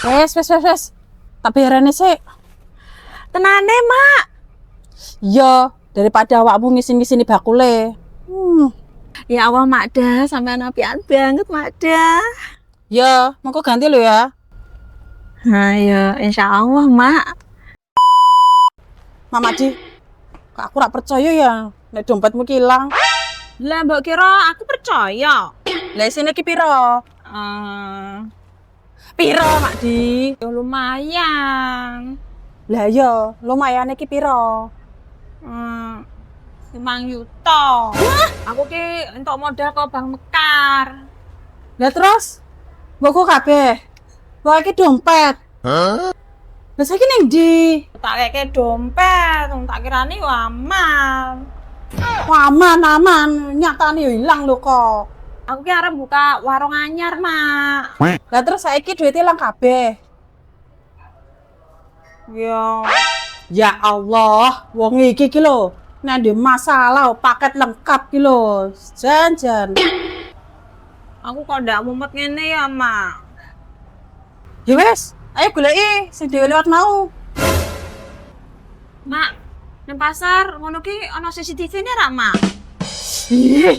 Wes. Tak bayarane sik. Tenane, Mak. Iya, daripada awakmu ngisin-ngisini bakule. Ya Allah, Makda, sampean apian banget, Makda. Ya, mongko ganti lo ya. Nah, ya, insya Allah, Mak. Mama Di, kok aku rak percaya ya, nek dompetmu hilang. Lah, mbok kira aku percaya. Lah isine ki piro? Piro, Mak Di? Ya lumayan. Lah ya, lumayane ki piro? 5 juta. Aku ki entuk modal ke Bank Mekar. Lah terus, mbokku kabeh. Mbok iki dompet. Lah saiki ning ndi? Tak keke dompet, tak kirani aman. Wah, aman, nyatane yo ilang lho kok. Aku ki arep buka warung anyar, Mak. Lah terus saiki duit ilang kabeh. Ya Allah, wong iki ki lho, nek ndek masalah paket lengkap ki lho. Jan. Aku kok ndak mumet ngene ya, Mak. Ya wes, ayo goleki sing dhewe lewat mau. Mak, nang pasar ngono ki ana CCTV-ne ra, Mak? Ih,